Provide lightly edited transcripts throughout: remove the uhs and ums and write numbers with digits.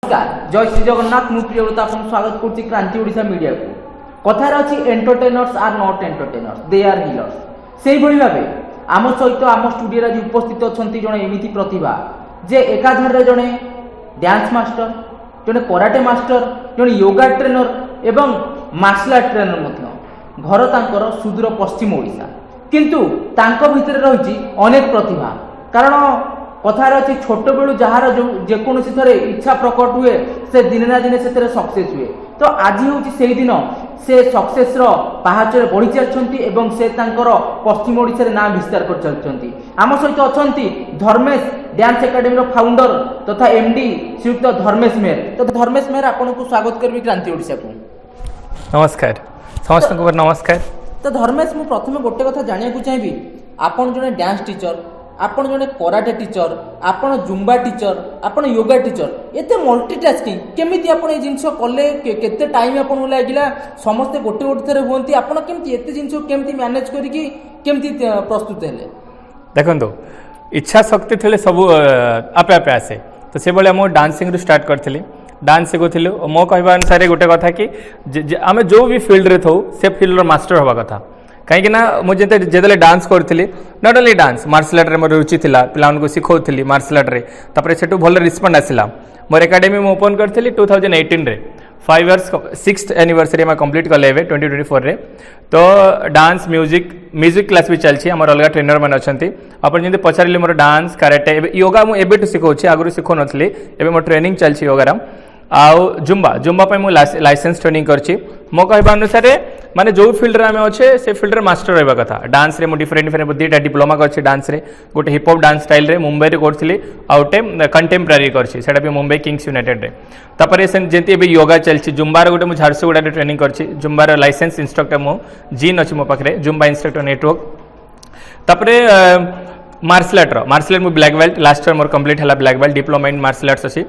नमस्कार जय श्री जगन्नाथ मु प्रियव्रत आपन स्वागत करछि क्रांति ओडिशा मीडिया को कथार अछि entertainers are not entertainers they are healers सेही भली भाबे आम सहित आम स्टूडियो रे उपस्थित अछंती जणे एमिति प्रतिभा जे एकाधार रे जणे डांस मास्टर जणे कराटे मास्टर जणे योगा ट्रेनर एवं मार्शल आर्ट ट्रेनर मध्य घर तांकर सुदूर पश्चिम ओडिशा किंतु तांको भितर रहिछि अनेक प्रतिभा कारण कथार अच्छी छोट बेलू जार जो जेकोसी थे इच्छा प्रकट हुए से दिने ना दिने से सक्सेस हुए तो आज हूँ से दिन से सक्सेस पहाचरे बढ़ी चलती से पश्चिम ओडिशा नाम विस्तार कर चलती आम सहित अच्छा धर्मेश डांस एकेडमी फाउंडर तथा एमडी श्रीयुक्त धर्मेश मेहर तो धर्मेश मेहर आपन को स्वागत करी क्रांति ओडिशा को नमस्कार समस्त को नमस्कार तो धर्मेश मु प्रथम गोटे कथा जानिया चाहिए आपन जने डांस टीचर आपण जने कराटे टीचर आपण जुम्बा टीचर आपण योगा टीचर एते मल्टीटास्किंग केमिति आपण ए जिंस कले केते टाइम आपण लागिला समस्त गोटे गोटे थरे होंती आपण केमिति एते जिंस केमिति मैनेज करिकि केमिति प्रस्तुत हेले देखंतो इच्छा शक्ति थले सब आपे आपे आसे तो से बळे हम डांसिंग रु स्टार्ट करथिली डांस सिखुथिलु मो कहबा अनुसार गोटे कथा कि आमे जो भी फील्ड रे थौ से फील्ड रो मास्टर होबा कथा कहीं मुझे जिते डांस करी not only dance martial art मोर रुचि थी पिला शिखाऊली मार्शल आर्ट तापर से भल रिस्पॉन्ड आसला मोर एकेडमी मैं ओपन करी 2018 रे 5 years 6th एनिवर्सरी में कंप्लीट कले 2024 रे तो डांस म्यूजिक क्लास भी चलती आम अलग ट्रेनर मैंने अच्छा आप जमी पचारे मोर डांस कराटे योगा मुझे शिखाऊँ आगुरी शिखौ नी मोर ट्रेनिंग चलती योगार आउ जुम्बा पे मुझे लाइसेंस ट्रेनिंग करछि मो कहबा अनुसार माने जो फील्ड रे आमे अच्छे से फील्ड रे मास्टर रहबा कथा डांस रे मु डिफरेंट दुईटा डिप्लोमा करछि डांस रे गोटे हिप हॉप डांस स्टाइल रे मुंबई रे करथिली आउटे कंटेम्पररी करछि सेटा भी मुंबई किंग्स यूनाइटेड रे तापर जेंति एबे योगा चलछि जुम्बार गोटे मु झारसुगुडा रे ट्रेनिंग करछि जुम्बार लाइसेंस इंस्ट्रक्टर मु जीन अछि मो पाखरे जुम्बा इंस्ट्रक्टर नेटवर्क तापर मार्शल आर्ट मु ब्लैक बेल्ट लास्ट ईयर मोर कंप्लीट है black belt diploma in martial arts अच्छी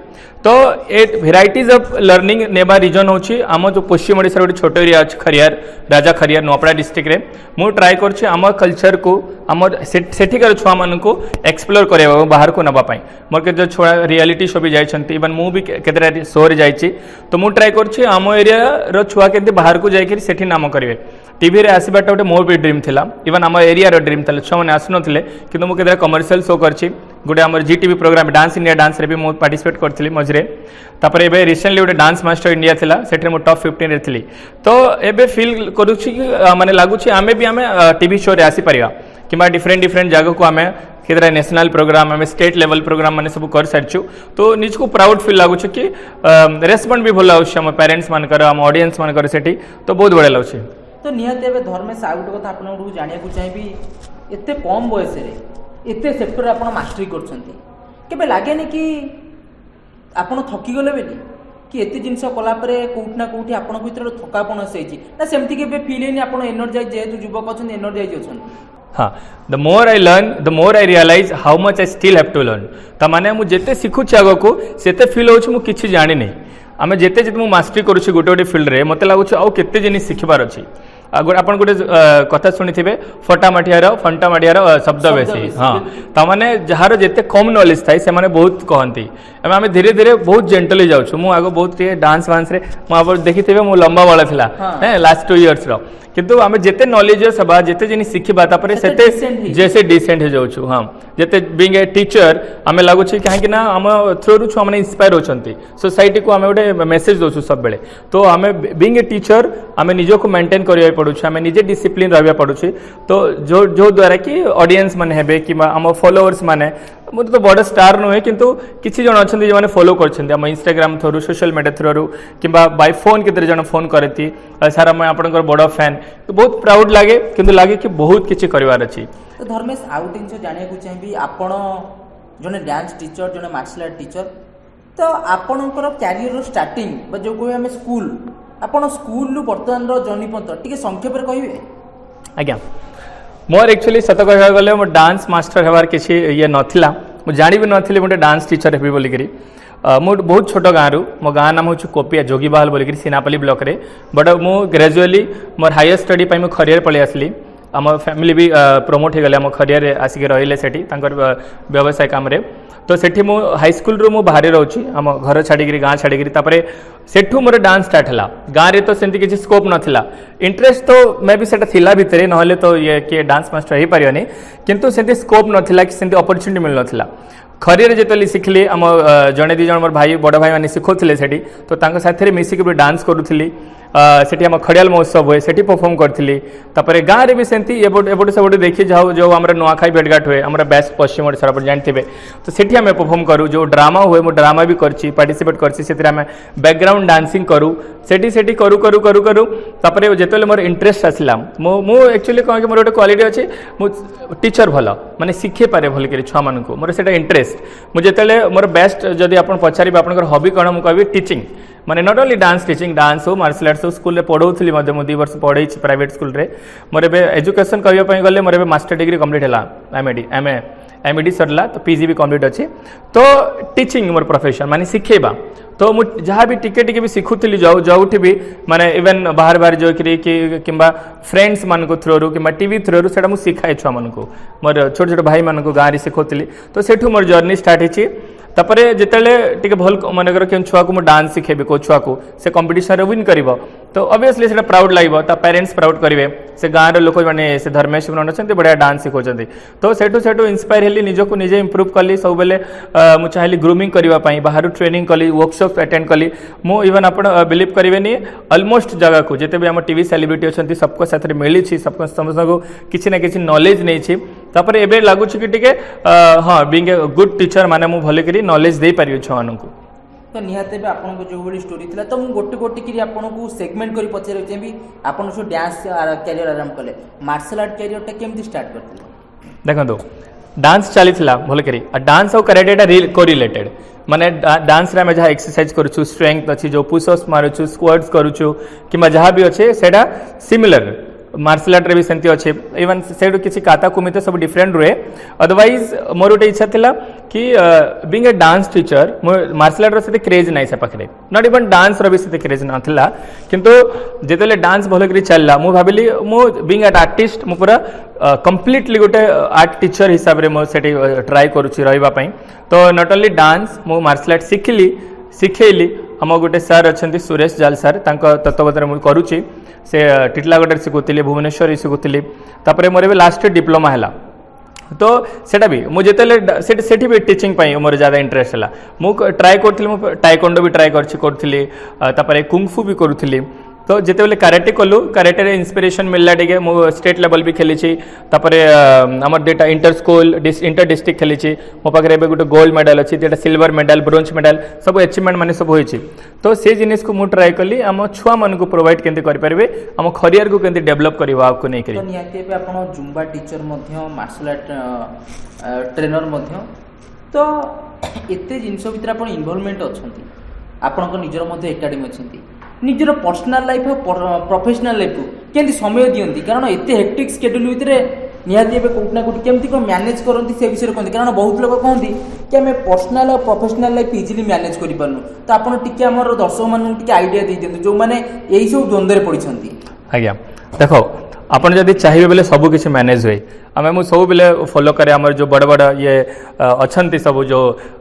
तो ए भेराइटीज ऑफ लर्निंग नेबा रीजन होची आम जो पश्चिम ओडिशा गोटे छोट एरिया अच्छे खरियार राजा खरियार नोपड़ा डिस्ट्रिक्ट रे मु ट्राई करछि आम कल्चर को आम सेठिकार छुआ मान को एक्सप्लोर करबा बाहर को नबा पाई मोर के जो छुआ रियलिटी शो भी जाइछंती इवन मु भी केतरा शो रे जाइछि तो मु ट्राई करछि आम एरिया रो छुआ केते बाहर को जाई सेठी नाम करिवे टीवी रे आसीबाटा गोटे मोर भी ड्रीम थिला इवन आम एरिया रो ड्रीम थिला छुआ माने आसनथिले किंतु मु केतरा कमर्शियल शो करछि गोटे आम Zee TV programme dance India dance रे भी मु पार्टिसिपेट करथिली मझरे तापर एबे रिसेंटली गोटे डांस मास्टर इंडिया थिला सेठरे मु टॉप 15 रे थिली तो एबे फील करूछि कि माने लागुछि आमे भी आमे टीवी शो रे आसी परिया किबा डिफरेंट जगह को आमे केतरा नेशनल प्रोग्राम आमे स्टेट लेवल प्रोग्राम माने सब कर सारछु तो निज को प्राउड फील लागुछि कि रेस्पॉन्ड भी भल आउछि हम पेरेंट्स मानकर हम ऑडियंस मानकर सेठी तो बहुत बढिया लागुछि तो निहाते एबे धर्मेश आ गुटे कथा आपन को जानिया को चाहिबी एते कम बयस रे एते सेक्टर आपन मास्टरी करछंती केबे लागेनी कि आपन थकी गले बेली कि एते जिंस कला परे कोउठ ना कोउठी आपन भीतर थकापन आसेछि ना सेमति केबे फील हेनी आपन एनर्जाइज जेतु युवक अछन एनर्जाइज अछन हाँ the more I learn the more I realize how much I still have to learn ता माने मु जेते सिखुछि आगो को सेते फील होछि मु किछि जानि नै आमे जेते मु मास्टरी करूछि गोटे गोटे फील्ड रे मते लागुछि आउ केते जिनिस सिखबार अछि आपन गोटे कथा शुणी फटा माटियार शब्द बेसी हाँ ताने जार जिते कम नॉलेज थाए से माने बहुत कहती आम धीरे धीरे बहुत जेंटली जाऊँ मुझे आगे बहुत डांस वांस रे मुझे देखी मो लंबा वाला था लास्ट 2 years रो किंतु आम जिते नॉलेज हवा जिते जिन शिखा जैसे डिसेंट हो जाऊँ हाँ जिते बीइंग ए टीचर आम लगुच कहीं आम थ्रू छुआ मैंने इंस्पायर होती सोसाइटी को आम गोटे मेसेज दौर सब बेले तो आम बीइंग ए टीचर आम निजक मेंटेन करा पड़ू आम निजे डिसिप्लिन रहा पड़ू तो जो द्वारा कि ऑडियंस माने हेबे कि आम फॉलोअर्स माने मुझे तो बड़ स्टार नुहे किंतु किसी जन अच्छा जो फॉलो कर Instagram through social media through कि बाय फोन केते जन फोन करती सारा मैं आप बड़ फैन तो बहुत प्राउड लगे किंतु लगे कि बहुत किसी करार अच्छी तो धर्मेश आउ जिन जाना चाहिए आपण जने डांस टीचर जने मार्शल आर्ट टीचर तो आपणकर क्यारियर स्टार्टिंग जो कहे आम स्कूल आपण स्कूल बर्तमान जर्नी पर्यंत टी संक्षेप कहे आज्ञा मोर एक्चुअली सत कह गले मो डांस मास्टर हेबार किसी ये नथिला मु जानी भी नथिले मोटे डांस टीचर हेबी बोलिकरी मो बहुत छोट गाँव मो गाँ नाम हूँ कोपिया जोगीबाहल बोलिकरी सीनापल्ली ब्लॉक रे बट मु ग्रेजुअली मोर हायर स्टडी पाई मु खरियार पळि आसली आम फैमिली भी प्रमोट हो गले आम खरिया आसिक रहिले सेठी तांकर व्यवसाय काम रे तो सेठी मो हाई स्कूल रो मो बाहर रहउची आम घर छाड़ी गाँ छाड़ी तापरे सेठू मोर डांस स्टार्ट हला गाँ रे तो सेंती किसी स्कोप नथिला इंटरेस्ट तो मे भी सेटा थिला भितरे नहले तो ये के डांस मास्टर हो पारियोनी किंतु सेंती स्कोप नथिला कि सेंती अपॉर्चुनिटी मिल नथिला खरिया जेतली शिखली आम जड़े दी जन मोर भाई बड़ भाई मैंने शिखुले सेठी तो तांको साथी मिसिक डांस करूली सेठी आम खड़ियाल महोत्सव हुए सेठी परफॉर्म करी तापर गाँव में भी सेमती एपटे सेपटे देखी जाओ जो आम नुआखाई भेटघाट हुए आम बेस्ट पश्चिम ओडिशा आप जानते तो सेठी आम परफॉर्म करूँ जो ड्रामा हुए मुझे ड्रामा भी करछि पार्टिसिपेट करछि बैकग्राउंड डांसिंग करूँ सेठी सेठी करू करू करू करू तापर जिते मोर इंटरेस्ट आसला मु एक्चुअली कह कि मोर गोटे क्वालिटी अच्छे मु टीचर भल माने शिखे पारे भल कर छुआ मानक मोर से इंटरेस्ट मुझे मोर बेस्ट जदि आप पचारे आप हबी कौन मुझे कहबी टीचिंग माने not only dance teaching dance हो मार्शल आर्ट्स हो स्कूल पढ़ाऊली मु 2 वर्ष पढ़ाई प्राइवेट स्कूल रे मोर एजुकेशन कहवाई गले मोर मास्टर डिग्री कंप्लीट है एमएडी सरला तो पीजी भी कंप्लीट अच्छी तो टीचिंग मोर प्रोफेशन माने सिखेबा तो मु जहाँ भी टिके भी शिखुली जो भी माने इवन बाहर बाहर जो कि फ्रेंड्स मान थ्रू कि टीवी थ्रू से शिखाए छुआ मान मोर छोट छोट भाई मान गाँव में शिखुली तो सेठू मोर जर्नी स्टार्ट होती तापर जिते भल मनकर कि छुआ को डांस शिखेबी को छुआ को से कंपटीशन विन कर तो ऑब्वियसली से प्राउड लगे पेरेंट्स प्राउड करेंगे से गाँव लोक मैंने से धर्मेश मन अच्छा बढ़िया डांस शिखुं तो सेठू इन्स्पायर हेली निजको निजे इम्प्रूव कली सब बेले मुझे चाहिए ग्रूमिंग करने बाहर ट्रेनिंग कली वर्कशॉप अटेंड कली मु इवन आप बिलीव करेंगे ऑलमोस्ट जगह को जिते भी आम टीवी सेलिब्रिटी अच्छा सबको साथ मिली सबको समस्त किसी ना किसी नॉलेज नहीं तापर एबे लगुच कि टिके हाँ बीइंग ए गुड टीचर माने मु भले करी नॉलेज दे पारियो छुआ मानकु तो निहाते भी आपन को जो बड़ी स्टोरी थिला तो मु गोटे गोटे करी आपन को सेगमेंट करी पछरे जेबी आपन सो डांस कैरियर आरंभ कले मार्शल आर्ट कैरियर टा केमती स्टार्ट करथिले देखो डांस चली भल करी डांस और कराटे कोरिलेटेड माने डांस रे जहाँ एक्सरसाइज करूँ स्ट्रेंथ अच्छी जो पुशअप्स मारुचु स्क्वाट्स करूँ कि जहाँ भी अच्छे से सिमिलर मार्शल आर्ट रे भी सेमती अच्छे इवन से किसी काता कुमित सब डिफरेंट रुए अदरवाइज मोर गोटे इच्छा थिला कि being a dance teacher martial art से क्रेज नहीं से पाखे नॉट इवन डांस रो भी से क्रेज नाथिला किंतु जेतेले डांस भल करी चलला मु भाबिली मु बीइंग ए आर्टिस्ट मु पूरा कंप्लीटली गोटे आर्ट टीचर हिसाब रे मो सेठी ट्राई करूची रहबा पई तो नॉट ओनली डांस मु मार्शल आर्ट शिखेली हम गोटे सर अच्छा सुरेश जाल सर तत्वावधान मुझे करुच्ची से टिटलागढ़ शिखुली भुवनेश्वर शिखुली तापर मोर लास्ट डिप्लोमा है तो सेटा भी मुझे सेठी भी टीचिंग मोर ज़्यादा इंटरेस्ट है मुझे ट्राए करी टाइकोंडो भी ट्राए करी तापर कुंगफू भी करूली तो जिते बेले कराटे कलु कराटे रे इंस्पिरेशन मिलला टिके मु स्टेट लेवल भी खेली आमर दुटा इंटर स्कूल इंटर डिस्ट्रिक्ट खेली मो पाखे एबे गोटे गोल्ड मेडल अच्छी दुटा सिल्वर मेडल ब्रोंज मेडल सब अचीवमेंट माने सब होइछि तो से जिनिस को मु ट्राई कली आम छुआ मन को प्रोवाइड केंते करि परिबे आम खरियर को केंते डेवलप करबा आपको नहीं करी तो निहाती पे आपण जुम्बा टीचर मध्य मार्शल आर्ट ट्रेनर मध्य तो एते जिंस भितर आपण इन्वॉल्वमेंट अछंती आपण को निजर मध्य एकेडमी अछंती निजर पर्सनल लाइफ और प्रोफेशनल लाइफ को केंती समय दियंती कारण एते हेक्टिक शेड्यूल भितर निहाती एबे कोट ना कोट केमती को मैनेज करंती से विषय कहंती कारण बहुत लोग कहंती कि हमें पर्सनल और प्रोफेशनल लाइफ इजीली मैनेज करि पारनु तो आपण टिके हमर दर्शक मान टिके आईडिया दे दियंतु जो माने एही सब द्वंद्व रे पडिछंती आज्ञा देखो आपण जदि चाहिए बेले सब किसी मैनेज हुए आम मुझे सब बेले फॉलो करे आमर जो बड़ बड़ ये अच्छा सब जो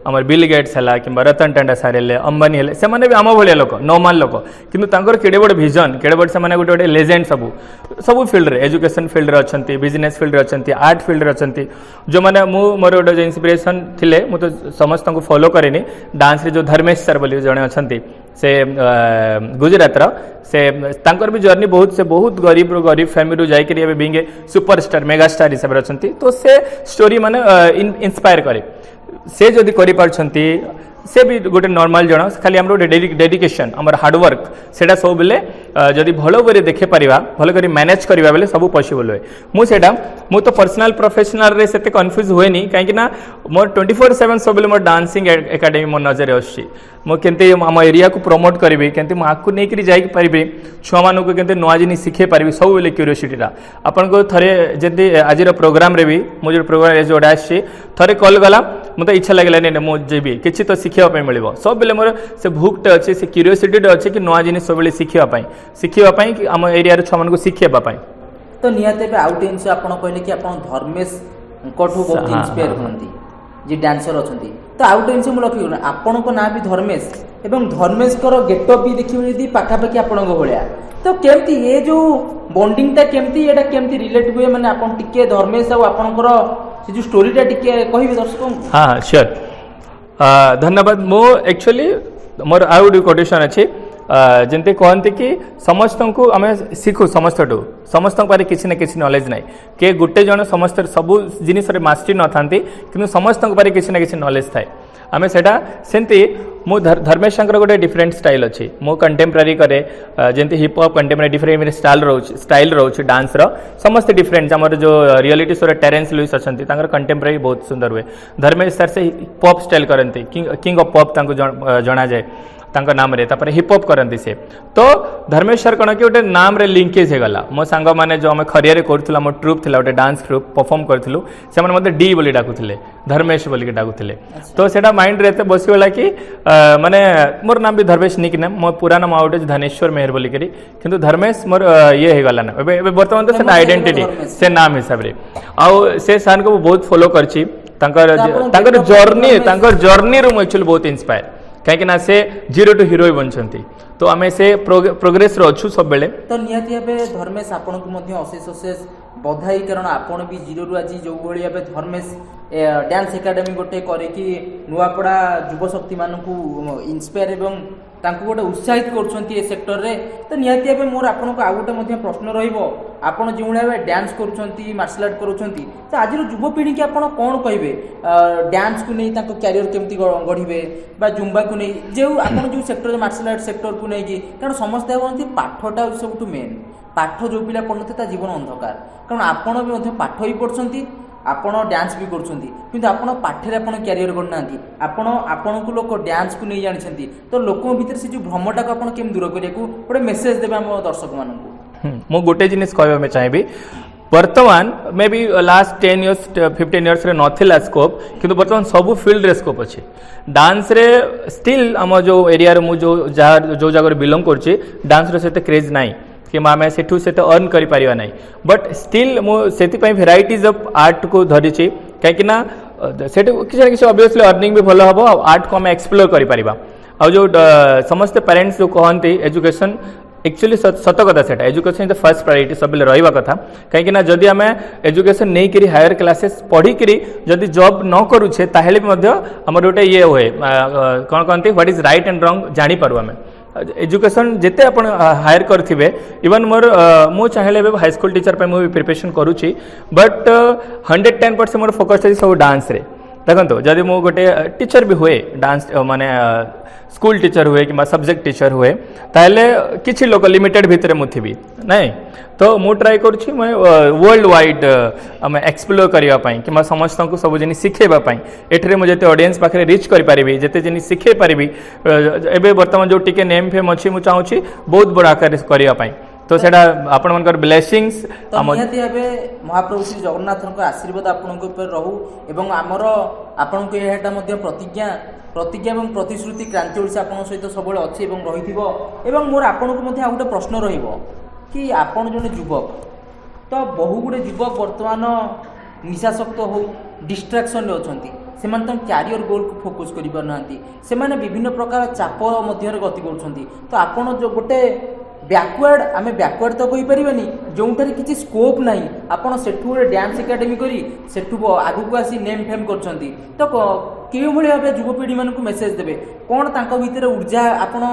आमर बिल गेट्स है कि रतन टाटा सार अंबानी है से भी आम भाया लोक नॉर्मल लोक किंतु केड़े बड़ विजन केड़े बड़ से गोटे गोटे लेजेंड सब फील्ड रे एजुकेशन फील्ड रे अच्छा बिजनेस फील्ड रे अच्छा आर्ट फील्ड रे अच्छा जो मैंने मोर गोटे इंस्पिरेशन थिले मु तो समस्त को फॉलो करेनि डांस रे जो धर्मेश सर बोली जड़े अच्छा से गुजरात से तांकर भी जर्नी बहुत गरीब फैमिली जाकि बीइंग ए सुपरस्टार मेगास्टार हिसाब से अच्छा तो से स्टोरी माने इंस्पायर करे से जदि करि पारछंती से भी गोटे नॉर्मल जन खाली आम गोटे डेडिकेशन आमर हार्डवर्क से सब बेले जदि भल भाव देखे पारिबा भल करी मैनेज करबा बेले सब पॉसिबल हुए मु तो पर्सनल प्रोफेशनल रे सेते कंफ्यूज होएनी काहे कि ना मोर 24/7 सब बेले मोर डांसिंग एकेडमी मोर नजर आछी मु केनते आम एरिया को प्रमोट करी केनते मु आकु नै करी जाई पारिबे छुआ मानु को केनते नवा जिनि सिखे पारिबे सब बेले क्यूरियोसिटी रा आपन को थरे जदि आजिर प्रोग्राम रे भी मु जो प्रोग्राम जोडा आछी थरे कॉल गला मत इच्छा लगे नहीं मु जेबी किछि तो शिखिया मिल सब बेले मोर से भूकटे अच्छे से क्यूरियोसिटी अच्छे कि नवा जिनिस सब शिखापी कि आम एरिया छुआ मान शिखापी तो निहाती आउ टे जिन आप कहले कि आप धर्मेश बहुत इन्स्पायर होती जी डांसर अच्छा तो आउ टे जिन मुझे आपण ना भी धर्मेश एवं धर्मेश गेटअप भी देखिए जी पाखापाखि आपण भाया तो केमती ये जो बॉन्डिंगटा केमती एटा केमती रिलेट हुए माने आपण टिके धर्मेश आ आपणकर से जो स्टोरीटा टिके कहिबे दर्शकों हाँ श्योर धन्यवाद मो एक्चुअली मोर आउ गोटे कोटेशन अच्छी जमती कहते कि समस्त को आम शिखु समस्त पारे किसी ना किसी नॉलेज ना किए गोटे जन समस्त सबू जिनिस मास्टरी न था कि समस्त पारे किसी ना किसी नॉलेज थाए आम से सेमती मु धर्मेश गोटे डिफरेंट स्टाइल अच्छी मो कंटेम्परारी करे जमती हिप हॉप कंटेम्परारी डिफरेंट स्टाइल रोचे डांस समस्त डिफरेंट आम जो रियलिटी शो टेरेंस लुइस अच्छा कंटेम्परारी बहुत सुंदर हुए धर्मेश सर से हिप हॉप स्टाइल करते किंग ऑफ पॉप जना जाए तांको नाम रे तापर हिप हॉप करंती से तो धर्मेश सर कण कि गोटे नाम रे लिंकेज हे गला मो सांग माने जो हम खरिया रे करथुला मो ट्रुप थिला गोटे डांस ग्रुप परफॉर्म करथिलु से माने मते डी बोली डाकुथिले धर्मेश बोली के डाकुथिले तो सेटा माइंड रे बसी गला कि माने मोर नाम भी धर्मेश निक नाम मो पूरा नाम आउट धनेश्वर मेहर बोली करी किंतु धर्मेश मोर ये हे गला ना एबे वर्तमान तो से आइडेंटिटी से नाम हिसाब रे आ से सान को बहुत फॉलो करछि तांकर जर्नी रो एक्चुअली बहुत इंस्पायर कहीं ना से जीरो टू हीरो बनछंती तो आमे से प्रोग्रेस रो अच्छु सब बेले तो निहाती भाबे धर्मेश आपन को मध्ये अशेष अशेष बधाई कारण आपन भी जीरो रु आज जो भली भाबे धर्मेश डांस एकेडमी गोटे करे कि नुआपड़ा युवा शक्ति मान को इंस्पायर एवं तांको गोटे उत्साहित करछंती ए सेक्टर रे तो निहाती भाबे मोर आपन को आ गोटे मध्ये प्रश्न रहिबो आपन जो भाबे डांस करूछंती मार्शल आर्ट करूछंती तो आज युवा पीढ़ी के आपन कोन कहबे डांस को नहीं तांको कैरियर केमती गढिबे बा जुम्बा को नहीं जो आपन जो सेक्टर मार्शल आर्ट सेक्टर को नहीं कि कारण समस्त कहते पाठटा सबुठ मेन पाठ जो पिला पढ़ुते जीवन अंधकार कारण आपण भी पाठ ही पढ़ुंट आपण डांस भी करुँच कि आपण पाठे आप क्यारियर करना आपण को लोक डांस को नहीं जानते तो लोक भीतर से जो भ्रमटा को आप केम दूर करने को गोटे मेसेज देवे आम दर्शक मान मु गोटे जिनिस कहबा चाहिए वर्तमान may be last 10 years 15 years रे नथिला स्कोप किंतु वर्तमान सब फील्ड रे स्कोप अच्छे डांस रे स्टिल आम जो एरिया रे मु जो जगह बिलोंग करछि डांस रे सेते क्रेज नाही कि आम सेठू से अर्न कर पारिबा नाही बट स्टिल मुझे भेराइटीज ऑफ आर्ट को धरिछि कहीं सेठ किसी ऑब्वियसली अर्निंग भी भल हम आर्ट को आम एक्सप्लोर कर पारिबा आ जो समस्त पेरेंट्स जो कहते एजुकेशन एक्चुअली सत कथा से education is the first priority सब रहा कथा कहीं जदि आम एजुकेशन नहीं करी हायर क्लासेस पढ़िक जदि जॉब न करुचे ताहेले भी आम गोटे ये हुए कौन कहते what is right and wrong जानीपारू आम एजुकेशन जिते आप हायर करेंगे इवन मोर मु चाहिए हाई स्कूल टीचर पे मुझे प्रिपरेशन करुच्ची बट 110% मोर फोकस सब डांस रे देखो जदि मु गोटे टीचर भी हुए डांस माने स्कूल टीचर हुए कि सब्जेक्ट टीचर हुए ताहले किछि लोक लिमिटेड भितर मु थी नहीं तो मु ट्राई करुच्ची वर्ल्ड वाइड आम एक्सप्लोर करने कि समस्त को सब जिन शिखेवाई एठरे मुझे ऑडियंस पाखे रिच करें जिते जिन शिखे पारि एवं बर्तमान जो टिके नेम फेम अच्छी मुझे चाहूँगी बहुत बड़ आकार करने तो सेटा आपण मनकर ब्लेसिंग्स तो निहाती भाबे महाप्रभु श्री जगन्नाथ आशीर्वाद आपन को ऊपर रहू एवं आमर आपन को एटा मध्ये प्रतिज्ञा एवं प्रतिश्रुति क्रांति ओडिशा आपन सहित सबले अछि एवं रहिथिबो एवं मोर आपन को मध्ये आ गोटे प्रश्न रहिबो कि आपन जने युवक तो बहु गुडे युवक वर्तमान निशाशक्त हो डिस्ट्रैक्शन रे अछंती सेमान तम कैरियर गोल को फोकस करि परनांती सेमाने विभिन्न प्रकार चाप मध्य गति करछंती तो आपन जो गोटे बैकवर्ड आम बैकवर्ड तो कही पारिबानी जोंठारे किसी स्कोप नाही आपण सेठू गोटे डांस एकेडमी करी सेठू आगु को आसी नेम फेम करछंती तो केउ भली भाबे युवपीढ़ी मानकु मेसेज देबे कोन तांको भितर ऊर्जा आपण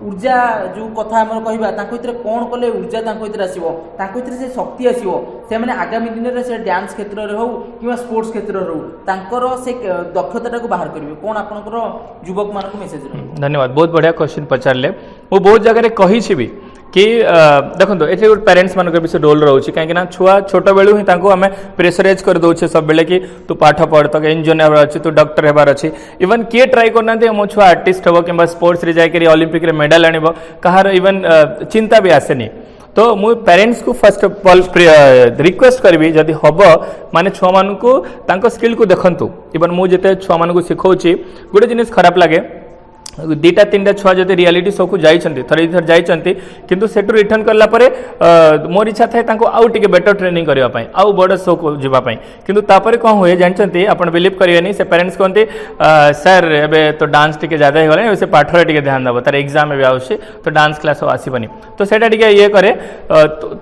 ऊर्जा जो कथा आम कहवा तांको भितर कोन कले ऊर्जा तांको भितर आसीबो तांको भितर से शक्ति आसीबो से माने आगामी दिन रे से डांस क्षेत्र रे हो किबा स्पोर्ट्स क्षेत्र रे हो तांकर से दक्षता को बाहर करिवे कोन आपनकर युवक मानकु मेसेज रहबो धन्यवाद बहुत बढ़िया क्वेश्चन पचारले वो बहुत जगह कही छी कि देखो ये गोटे पेरेन्ट्स मान विषय रोल रोचे कहीं छुआ छोट बेलू ही आम प्रेसराइज कर दौचे सब बेले कि तू पाठ पढ़ तो इंजीनियर होबार अच्छी तू डॉक्टर होबार अच्छी इवन किए ट्राई करना मो छुआ आर्टिस्ट हम कि स्पोर्ट्स रे जाकर ओलंपिक मेडल आनिब कहार इवन चिंता भी आसेनी तो मु पेरेंट्स को फर्स्ट ऑफ ऑल रिक्वेस्ट करी जदि हम माने छुआ मानू स्किल को देखंतु इवन मुझे छुआ मानू शिखाऊँ गोटे जिनिस खराब लगे दुईटा तीन छुआ जब रियलिटी शो को जाइए थरे थर जाइए किंतु सेठू रिटर्न करला परे मोर इच्छा थाए आउ टे बेटर ट्रेनिंग करने आउ बड़ शो को जावाई किंतु तापर कौन हुए जानते आप बिलीव करेंगे से पेरेंट्स कहते सर एवं तो डांस टी ज्यादा हो गला से पाठर टे ध्यान देव तार एग्जाम भी आसे तो डांस क्लास आसबनी तो सेटा टे ये करे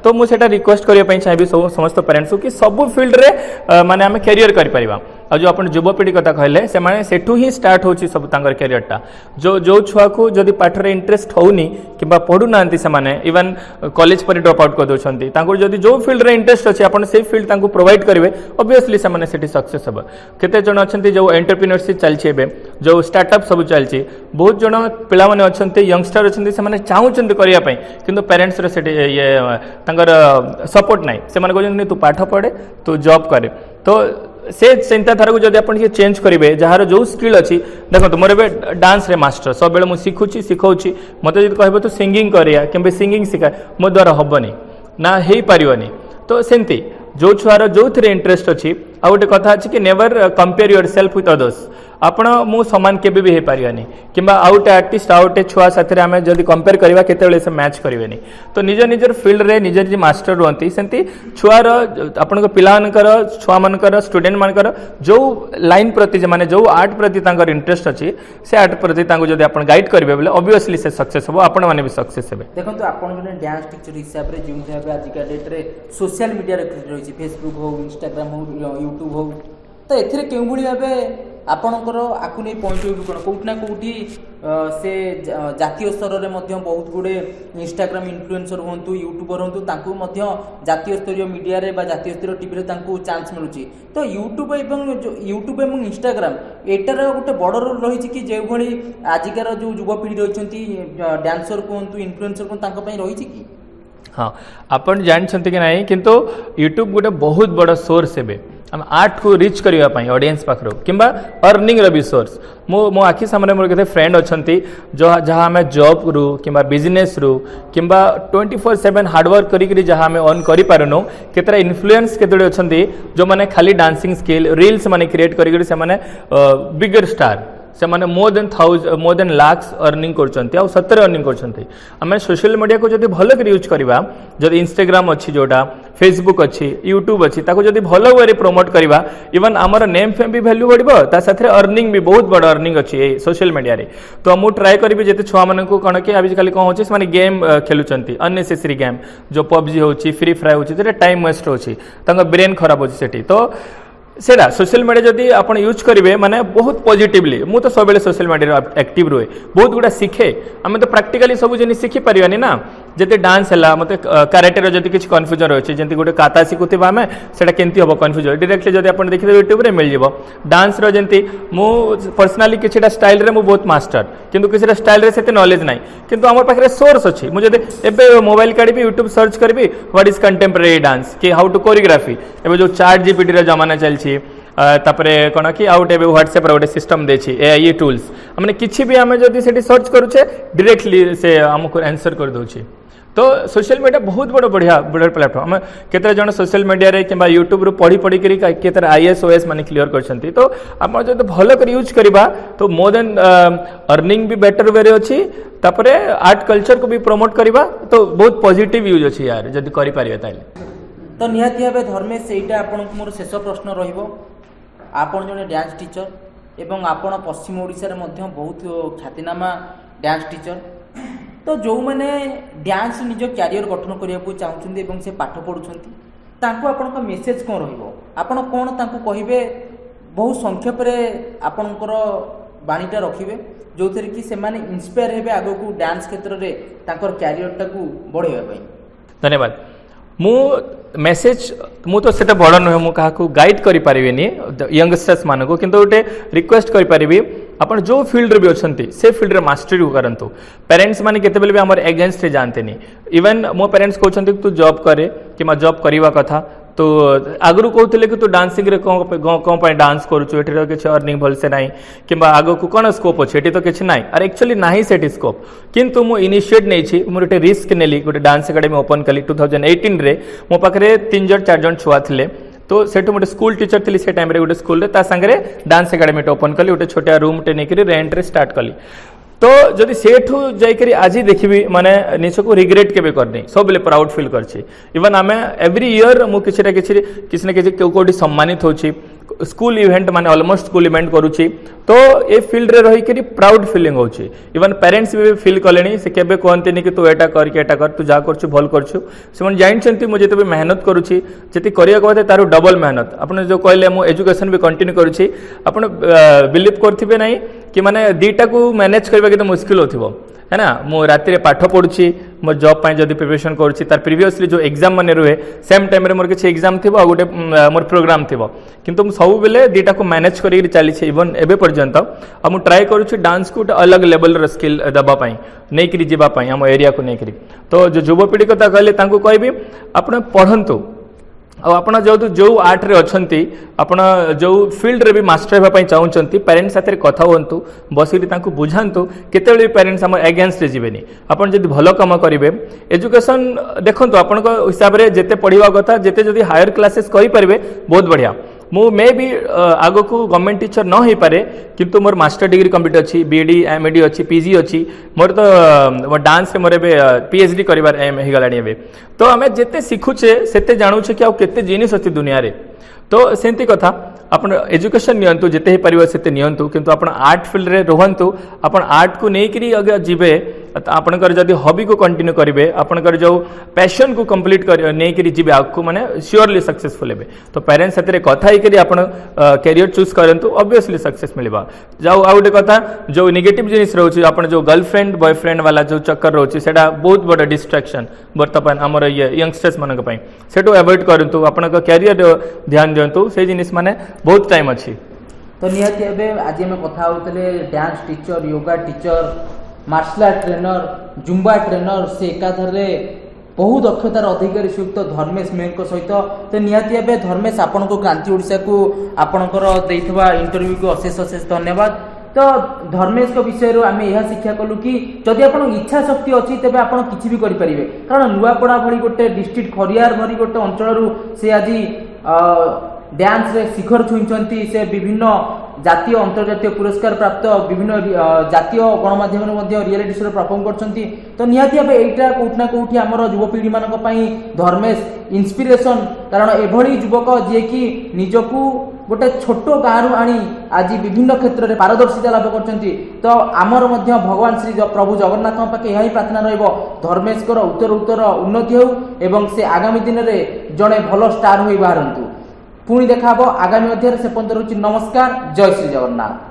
तो मुझे रिक्वेस्ट करने चाहिए समस्त पेरेंट्स को कि सब फिल्ड रे माने आम कैरियर कर आ जो आप युवपीढ़ी कथा कहले से ही स्टार्ट हो सब कैरियरटा जो जो छुआ को जदि पाठर इंटरेस्ट होनी कि पढ़ुना से इवन कॉलेज पर ड्रॉप आउट कर दौरान जदि जो फील्ड रे इंटरेस्ट अच्छे आप से फील्ड प्रोवाइड करेंगे ऑब्वियसली से सक्सेस हे केते जन अच्छा जो एंटरप्रेन्योरशिप चलती जो स्टार्टअप सब चलती बहुत जन पिलाने अच्छा यंगस्टर अच्छा से चाहूँ करने कि पेरेन्ट्स ये सपोर्ट ना से कहते तू पाठ पढ़े तू जॉब करे तो से चिंताधारा को जब आप चेंज करेंगे जार जो स्किल अच्छी देखो मोर ए डांस रे मास्टर सब बेले मुझे शिखुची शिखाऊँगी मत जब कह तो सिंगिंग करिया कि सिंगिंग शिखा मो द्वारा हेनी ना हो पारनी तो सेमती जो छुआर जो थे इंटरेस्ट अच्छी आ गोटे कथा अच्छी कि never compare your self with others आपण मु समान केबे भी हो पारियानी किंबा आउटे आर्टिस्ट आउटे छुआ साथी आम जब कंपेयर करवा केते से मैच करेंगे तो निज निजर फील्ड रे निज निज मास्टर रुहति सेमती छुआर आपण पिलानकर छुआ मानकर स्टूडेंट मानकर जो लाइन प्रति माने जो आर्ट प्रति इंटरेस्ट अच्छी से आर्ट प्रति जब आप गाइड करेंगे बोले ऑब्वियसली से सक्सेस हो आपण मैंने भी सक्सेस हे देखो आपण जने डांस टीचर हिसाब रे जो भाबे आज का डेट रे सोशल मीडिया रे रही फेसबुक हो इंस्टाग्राम हो यूट्यूब हो तो एथिरे केउ भली भाबे आपणकर आकु नहीं पॉइंट ऑफ व्यू कौन कौट ना कौटी से जातीय स्तर में बहुत गुड़े इंस्टाग्राम इन्फ्लुएंसर हूँ यूट्यूबर हूँ जातीय स्तरीय मीडिया रे बा जातीय स्तरीय टीवी चांस मिलूँ तो यूट्यूब एवं इंस्टाग्राम एटार गोटे बड़ रोल रही कि जो भाई आजिकार जो युवपीढ़ी रही डांसर कहतु इन्फ्लुएंसर कहतु रही कि हाँ आपन जानते कि नहीं किंतु यूट्यूब गोटे बहुत बड़ा सोर्स है आम आर्ट को रिच करने ऑडियंस पाखर कि अर्निंग भी सोर्स मो आखि सामने मोर केते फ्रेंड अच्छा जो जहाँ आम जॉब रू कि बिजनेस रू कि 24/7 हार्डवर्क करी जहाँ आम अर्न कर पारनु केतरा इन्फ्लुएंस केतडे अच्छा जो मैंने खाली डांसिंग स्किल रील्स माने क्रिएट करी से बिगर स्टार से माने मोर देन लाक्स अर्निंग कर सतरे अर्निंग कर सोशल मीडिया को जब भल कर यूज करवा जब इंस्टाग्राम अच्छी जोटा फेसबुक अच्छी यूट्यूब अच्छी जब भल वे प्रमोट करवा इवन आमर नेम फेम भी वैल्यू बढ़ो साथ अर्निंग भी बहुत बड़ अर्निंग अच्छी सोशल मीडिया रे तो मुझे ट्राए करी जिते छुआ मान कौन कि आजिकल कौन होची से गेम खेलुंट अननेसेसरी गेम जो पबजी हो फ्री फायर हो टाइम वेस्ट हो ब्रेन खराब होती तो सेटा सोशल मीडिया जदि आप यूज करेंगे माने बहुत पॉजिटिवली मु तो सब सोशल मीडिया एक्टिव रुए बहुत गुड़ा शिखे आम तो प्राक्टिकली सब जिन शिखी पारानी ना जब डांस है मत कराटे जब किसी कन्फ्यूजन रही जमी गोटे काता शिखुवा आम से केमती हम कन्फ्यूजन डायरेक्टली जब आप देखिए यूट्यूब रे मिल जाव डांस रमी मु पर्सनाली किसी स्टाइल रे मु बहुत मास्टर किंतु किसी स्टाइल रे से नॉलेज ना किंतु आम पाखे सोर्स अच्छी मुझे एबे मोबाइल काढ़ी यूट्यूब सर्च करी व्हाट इज कंटेम्परेरी डांस कि हाउ टू कोरियोग्राफी एवं जो चैट जीपीटी जमाना चलती तापरे कौन कि आउट एवं व्हाट्सएप गोटे सिस्टम देछि एआई टूल्स मैंने किसी भी आम जब सेठी करुचे डायरेक्टली से आमको आंसर कर दउछि तो सोशल मीडिया बहुत बड़ बढ़िया प्लेटफॉर्म केते जन सोशल मीडिया रे कि यूट्यूब रू पढ़ी पढ़ी करी केते आईएएस ओएस माने क्लियर करछंती तो आप जब भल कर यूज करबा तो मोर देन अर्निंग भी बेटर वे रे अछि तापरे आर्ट कल्चर को भी प्रमोट करबा तो बहुत पॉजिटिव यूज अछि यार जदी करि पारिबा ताले तो निहाती भाव धर्मेश एटा आपन मोर शेष प्रश्न रहिबो आपन जने डांस टीचर एवं आपन पश्चिम ओडिसा रे मध्य बहुत ख्यातिनामा डांस टीचर तो जो मैंने डांस निज क्यारियर गठन करने चाहते हैं से पाठ पढ़ुंट आपण मेसेज कौन रहा कौन कहे बहुत संक्षेप आपणकर बाणीटा रखिए जो थे कि से इन्स्पायर हे आग को डांस क्षेत्र में क्यारियर टाक बढ़ाई। धन्यवाद मु मेसेज मु तो सेटा बड़ नुहे मु काहाकू गाइड करि परिबेनी यंगस्टर्स मानको किंतु गोटे रिक्वेस्ट करि परिबी आपण जो फील्ड रे भी अछंती से फील्ड रे मास्टरी करंतु पेरेंट्स माने केते बेले भी हमर एगेंस्ट रे जानतेनी इवन मो पेरेंट्स कहउछंती तू जॉब करे कि जॉब करबा कथा तो आगु कहते कि तू डांसिंग रे कौन डांस करुचु एठी किसी अर्निंग भल से नाई कि आगो को कौन स्कोप अच्छे एटी तो किसी ना आर एक्चुअली ना से स्कोप किंतु मु इनिशिएट नहीं मोर गोटे रिस्क नेली गोटे डांस एकेडमी ओपन कली 2018 रे मो पाखे 3-4 जन छुआ थे तो सेठू गोटे स्कूल टीचर थी से टाइम रे गोटे स्कूल ता संगे डांस एकेडमी ओपन कली गोटे छोटिया रूम टे नहीं रेंट रे स्टार्ट कली तो जदि सेठू जाइकरी आज देखिबी माने निजको रिग्रेट केबे करनी सब बेले प्राउड फील करछि इवन आमे एवरी ईयर मु किछि ना किछि कोठी सम्मानित होछि स्कूल इवेंट माने ऑलमोस्ट स्कूल इवेंट करूछि तो ए फील्ड रे रही करी प्राउड फीलिंग होछि इवन पेरेंट्स भी फील कलेनी से केबे कहंतिनी कि तू एटा कर तू जा करछु भल करछु से मन जानिछंती मु जेते मेहनत करूछि जेति करिया कहते तारो डबल मेहनत आपण जो कहले मु एजुकेशन भी कंटिन्यू करूछि आपण बिलीव करथिबे नाही कि माने दीटा को मैनेज करबा के तो मुश्किल होथिबो है ना मु राति रे पाठ पढुछि मोर जॉब पाई जदी प्रिपरेशन करूछि तार प्रीवियसली जो एग्जाम माने रुहे सेम टाइम रे मोर किछि एग्जाम थिबो आ गोटे मोर प्रोग्राम थिबो किंतु मु सब बेले दीटा को मैनेज करी चली छै इवन एबे पर्यंत आ मु ट्राई करूछि डांस को अलग लेवल रो स्किल दबा पाई नै करी जिबा पाई हम एरिया को नै करी तो जो युवपीढ़ी कथा कहले तांको कहबी आपण पढंतु आपण जो आर्ट रे अछंती आपण जो फील्ड रे भी मास्टर हेबा पई चाहउचंती पेरेंट्स साथे कथा होंतु बसिरी तांको बुझांतु केतेबेले पेरेंट्स हम अगेंस्ट रे जिवेनी आपण जदी भलो काम करिवे एजुकेशन देखंतु आपण को हिसाब रे जेते पढिवा कथा जेते जदी हायर क्लासेस करि परिबे बहुत बढ़िया मु मे भी आगो को गवर्नमेंट टीचर न हो पारे किंतु मोर मास्टर डिग्री कंप्लीट अच्छी बीएडी एमएडी अच्छी पीजी अच्छी मोर तो डांस मोर ए पीएचडी करिवार एम हे गलानी एबे तो आमे जेते सिखुचे सेते जानुचे कि आ केते जिनिस अछि दुनिया रे तो सेंती कथा आपण एजुकेशन नियंतु जेते हे परिवार सेते नियंतु किंतु आपण आर्ट फील्ड रे रहंतु आपण आर्ट को नै करी अगर जिबे आपणकर जदि हॉबी को कंटिन्यू करेंगे आपणकर जो पैशन को कंप्लीट कर नहीं करी जिबे आपको माने श्योरली सक्सेसफुल हेबे तो पेरेंट्स साथे कथा ही करी आपण कैरियर चूज करंतु ऑब्वियसली सक्सेस मिलबा जाऊ आ गोटे कथा जो नेगेटिव जिनिस रहउची आपण जो गर्लफ्रेंड बॉयफ्रेंड वाला जो चक्कर रहउची सेटा बहुत बड़ डिस्ट्रैक्शन वर्तमान हमर ये यंगस्टर्स मानक पई सेटो अवॉइड करंतु आपण कैरियर ध्यान दियंतु से जिनिस माने बहुत टाइम अछि तो नियति एबे आज हम कथा होतले dance teacher yoga teacher martial art trainer Zumba trainer से एकाधरे बहु दक्षतार अधिकारी श्रीयुक्त धर्मेश मेहर सहित तो निहाती भाव धर्मेश आपण को क्रांति ओडिशा को आपणकर देइथबा इंटरव्यू को अशेष अशेष धन्यवाद तो धर्मेश को विषय आम यह शिक्षा कलु कि जदि आप इच्छा शक्ति अच्छी तेज आप किसी भी करेंगे कारण नुआपड़ा भली गोटे डिस्ट्रिक्ट खरियार भरी गोटे अंचल से आज डांस रे शिखर छुईंचंती से विभिन्न जातीय अंतर्जातीय पुरस्कार प्राप्त विभिन्न जातीय गणमाध्यम रियलिटी शो परफॉर्म करछंती तो निहाती भाव एटा कोठना कोठी हमर युवपीढ़ी मानक पई धर्मेश इंस्पिरेशन कारण एभली युवक जे कि निजकू गोटे छोट गाँव आनी आज विभिन्न क्षेत्र में पारदर्शिता लाभ करछंती तो आमर मध्य भगवान श्री प्रभु जगन्नाथ पाखे यही प्रार्थना रहिबो धर्मेश उत्तर उत्तर उन्नति हो एवं से आगामी दिन में जड़े भल स्टार हो बाहरतु पुणी देखा आगामी अध्याय से पर्यंत रहुछि नमस्कार जय श्री जगन्नाथ।